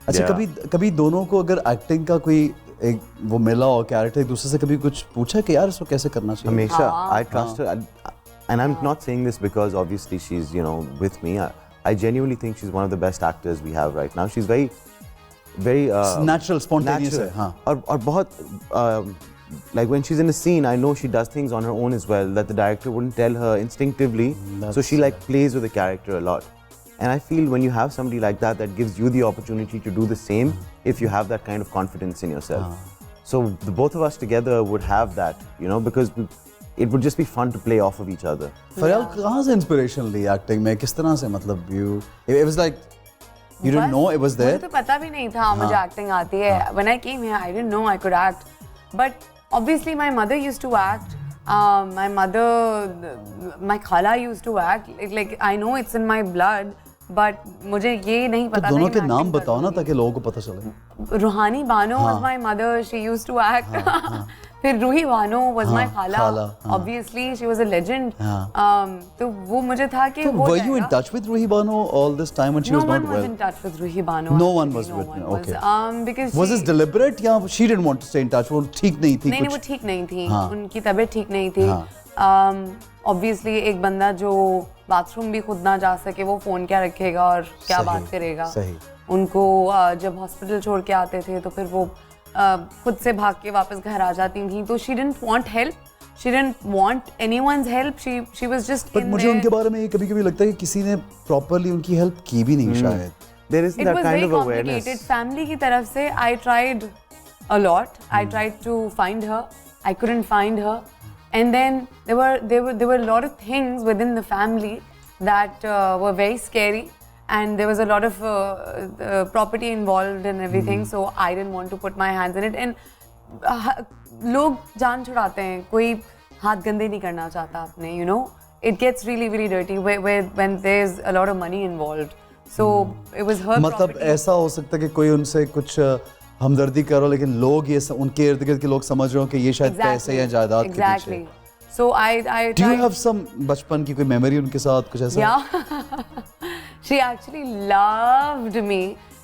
अच्छा, कभी दोनों को अगर एक्टिंग का कोई एक वो मिला हो कैरेक्टर, एक दूसरे से कभी कुछ पूछा कि यार इसको कैसे करना चाहिए? हमेशा I trust her, and I'm not saying this because obviously she's with me. I genuinely think she's one of the best actors we have right now. She's very natural, spontaneous है, हाँ. और बहुत like when she's in a scene, I know she does things on her own as well that the director wouldn't tell her instinctively. So she like plays with the character a lot. And I feel when you have somebody like that, that gives you the opportunity to do the same if you have that kind of confidence in yourself. So the both of us together would have that, because it would just be fun to play off of each other. फरियाल कहाँ से inspiration ली acting में? किस तरह से, मतलब it was like you didn't know it was there? मुझे तो पता भी नहीं था मुझे acting आती है. When I came here, I didn't know I could act. But obviously my mother used to act. My khala used to act. Like I know it's in my blood. But मुझे ये नहीं पता था. दोनों के नाम बताओ ना ताकि लोगों को पता चले. रूहानी Bano was my mother. She used to act. फिर Ruhi Bano was my khala. Obviously she was a legend. तो वो मुझे था कि वो. Were you in touch with Ruhi Bano all this time when she was not well? No one was in touch with Ruhi Bano. No one was with me. Okay. Because was this deliberate या she didn't want to stay in touch? वो ठीक नहीं थी. नहीं वो ठीक नहीं थी. उनकी तबीयत ठीक नहीं थी. Obviously एक बंदा जो बाथरूम भी खुद ना जा सके वो फोन क्या रखेगा और क्या बात करेगा. सही. उनको जब हॉस्पिटल छोड़ के आते थे तो फिर वो खुद से भाग के वापस घर आ जाती थी. तो she didn't want help. She didn't want anyone's help. She was just in there. मुझे उनके बारे में ये कभी-कभी लगता है कि किसी ने properly उनकी help की भी नहीं शायद. There isn't that kind of awareness. It was very complicated. Family की तरफ से I tried a lot. I tried to find her. I couldn't find her. And then there were a lot of things within the family that were very scary, and there was a lot of property involved and everything. So I didn't want to put my hands in it. And लोग जान छुड़ाते हैं, कोई हाथ गंदे नहीं करना चाहता अपने. It gets really really dirty when there's a lot of money involved. So it was her मतलब property. ऐसा हो सकता है कि कोई उनसे कुछ हमदर्दी करो लेकिन लोग ये उनके इर्द गिर्द के लोग समझ रहे हो कि ये शायद पैसे या जायदाद के पीछे. So I Do you have some बचपन की कोई मेमोरी उनके साथ कुछ ऐसा? Yeah. She actually loved me.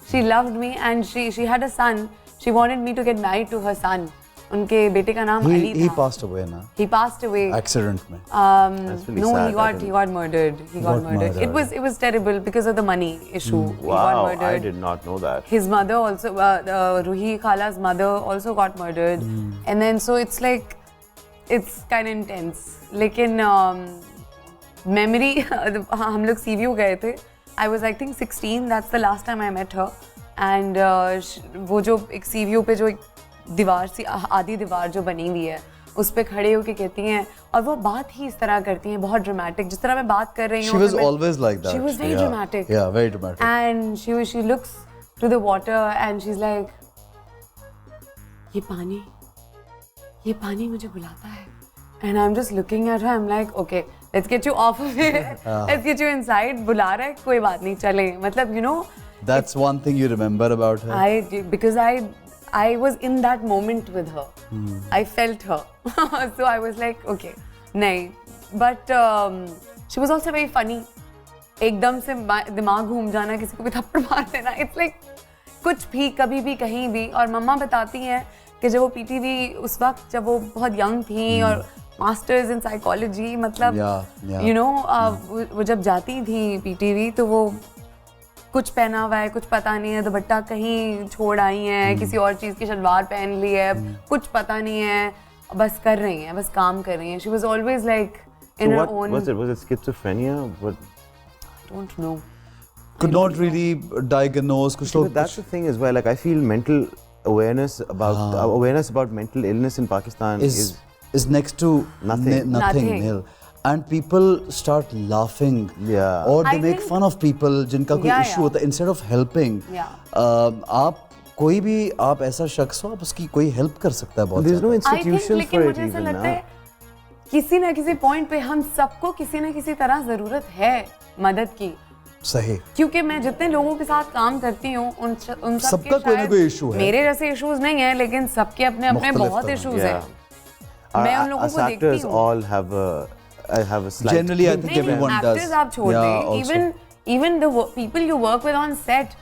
She loved me and she had a son. She wanted me to get married to her son. उनके बेटे का नाम अली था. He passed away ना? He passed away. Accident में. That's really No, sad. he got murdered. He got murdered. It was terrible because of the money issue. He got Wow, murdered. I did not know that. His mother also, Ruhi Khala's mother also got murdered. And then so it's like, it's kind of intense. लेकिन memory, हम लोग CVO गए थे. I was I think 16. That's the last time I met her. And वो जो एक CVO पे जो एक दीवार सी आधी दीवार जो बनी हुई है उस पे खड़े होके कहती हैं और वो बात ही इस तरह करती हैं बहुत ड्रामेटिक जिस तरह मैं बात कर रही हूँ. She was always like that. She was very dramatic. Yeah, very dramatic. And she looks to the water and she's like, ये पानी मुझे बुलाता है. And I'm just looking at her. I'm like, okay, let's get you off of it. Let's get you inside. बुला रहा है कोई बात नहीं चले. मतलब That's one thing you remember about her. Because I was in that moment with her. I felt her. So I was like, okay, nahi. But she was also very funny. एकदम से दिमाग घूम जाना, किसी को भी थप्पड़ मार देना. It's like कुछ भी कभी भी कहीं भी. और मम्मा बताती हैं कि जब वो PTV उस वक्त जब वो बहुत यंग थी और मास्टर्स इन साइकोलॉजी मतलब वो जब जाती थी PTV तो वो कुछ पहना हुआ है कुछ पता नहीं है दुपट्टा कहीं छोड़ आई हैं किसी और चीज़ की शलवार पहन ली है कुछ पता नहीं है बस कर रही हैं बस काम कर रही हैं. She was always like in her own. Was it schizophrenia? What? I don't know. Could not really diagnose. That's the thing as well. Like I feel mental awareness about mental illness in Pakistan is next to nothing. Nil. And people start laughing. Yeah. Or they make fun of people जिनका कोई issue होता है instead of helping. आप कोई भी आप ऐसा शख्स हो आप उसकी कोई help कर सकता है बहुत. There's no institution for it मुझे ऐसा even लगता now. है किसी ना किसी point पे हम सबको किसी ना किसी तरह ज़रूरत है मदद की. सही. क्योंकि मैं जितने लोगों के साथ काम करती हूँ उन सबका कोई ना कोई issue है. मेरे जैसे issues नहीं है लेकिन सबके अपने अपने बहुत issues हैं. मैं उन लोगों को देखती हूँ. All have a slight. Generally, I think everyone does. Actors आप छोड़ दें. even the people you work with on set,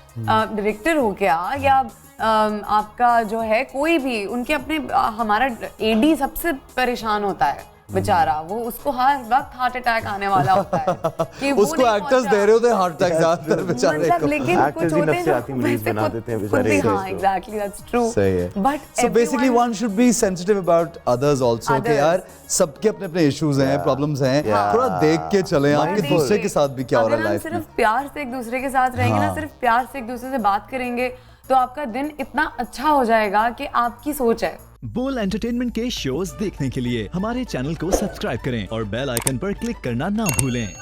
director हो गया या आपका जो है कोई भी, उनके अपने हमारा AD सबसे परेशान होता है बेचारा, वो उसको हर वक्त हार्ट अटैक आने वाला होता है कि वो उसको एक्टर्स दे रहे होते हैं हार्ट अटैक ज्यादा बेचारे मतलब को। लेकिन Actors कुछ ही होते हैं नफसियाती मरीज बना देते हैं बेचारे को। हाँ एग्जैक्टली दैट्स ट्रू। सही है। But So basically one should be sensitive about others also कि Others. यार सबके अपने अपने इश्यूज हैं, प्रॉब्लम्स हैं, थोड़ा देख के चलें आपके दूसरे के साथ भी क्या हो रहा है अगर हम लाइफ में। सिर्फ प्यार से एक दूसरे के साथ रहेंगे ना, हाँ। सिर्फ प्यार से एक दूसरे से बात करेंगे तो आपका दिन इतना अच्छा हो जाएगा कि आपकी सोच है। बोल एंटरटेनमेंट के शोज देखने के लिए हमारे चैनल को सब्सक्राइब करें और बेल आइकन पर क्लिक करना ना भूलें।